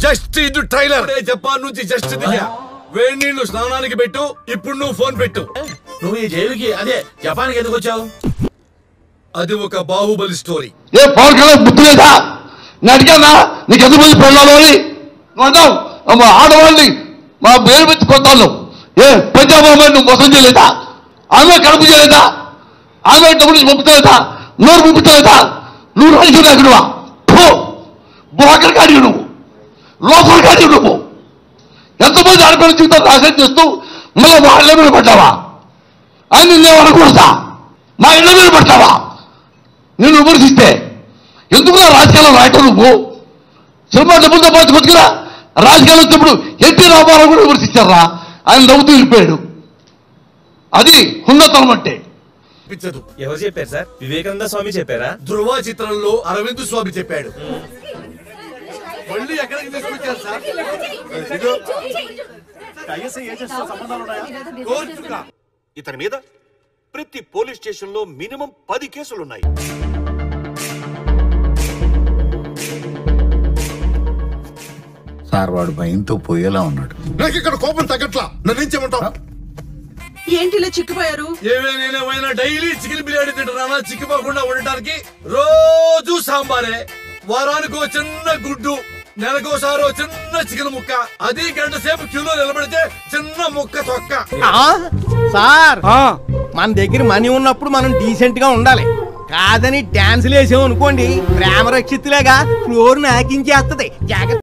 Just ఇది trailer. Japan నుంచి just దిగా. వేడి నీళ్లు స్నానానికి పెట్టు. ఇప్పుడు నువ్వు ఫోన్ పెట్టు. నువ్వు ఈ జైలుకి అదే జపాన్ కి ఎందుకు వచ్చావు? అది ఒక బాహుబలి స్టోరీ. ఏ పవన్ కళ్యాణ్ బుద్ధి లేదా? నేను అడిగానా నీకు ఎందుకు మంది పెళ్ళాలి అని? నువ్వు అన్నావు ఆడవాళ్ళని మా పేరు పెట్టి కొట్టాను. ఏ పంజాబ్ అమ్మాయి నువ్వు మోసం చేయలేదా? ఆమె కడుపు చేయలేదా? ఆమె డబ్బులు పంపుతలేదా? నోరు పంపుతలేదా? నువ్వు రాజకీయ నాయకుడువా? బ్రోకర్ కాడి నువ్వు, లోకల్ కాడి నువ్వు. ఎంతమంది ఆడపిల్ల జీవితాలు నాశనం చేస్తూ మళ్ళీ మా ఇళ్ళ మీద పడ్డావా? అని నిన్నేమనకూడదా? మా ఇళ్ళ మీద పడ్డావా? నేను విమర్శిస్తే ఎందుకు రాజకీయాల్లో రాయటం? నువ్వు సినిమా డబ్బులతో పాటు కొట్టుకురా. రాజకీయాలు వచ్చినప్పుడు ఎన్టీ రామారావు కూడా విమర్శించారా? ఆయన నవ్వుతూ వెళ్ళిపోయాడు. అది హుందతనం అంటే. ఎవరు చెప్పారు సార్? వివేకానంద స్వామి చెప్పారా? ధృవ చిత్రంలో అరవింద్ స్వామి చెప్పాడు. మళ్ళీ ఎక్కడికి తీసుకొచ్చారు సార్? ఇతని మీద ప్రతి పోలీస్ స్టేషన్ లో మినిమం 10 కేసులున్నాయి. సార్ వాడు భయంతో పోయేలా ఉన్నాడు. నాకు ఇక్కడ కోపం తగ్గట్లా. నన్నించమంటావు ఏంటి ఇలా చిక్కిపోయారు? ఏమైనా డైలీ చికెన్ బిర్యానీ తింటున్నానా? చిక్కిపోకుండా ఉండటానికి రోజు సాంబారే, వారానికో చిన్న గుడ్డు, నెలకోసారో చిన్న చికెన్ ముక్క, అది గంట సేపు క్యూలో నిలబడితే చిన్న ముక్క తొక్క. సార్ మన దగ్గర మనీ ఉన్నప్పుడు మనం డీసెంట్ గా ఉండాలి. కాదని డాన్సులు వేసాం అనుకోండి, ప్రేమ రక్షితులేగా ఫ్లోర్ నాకించేస్తుంది.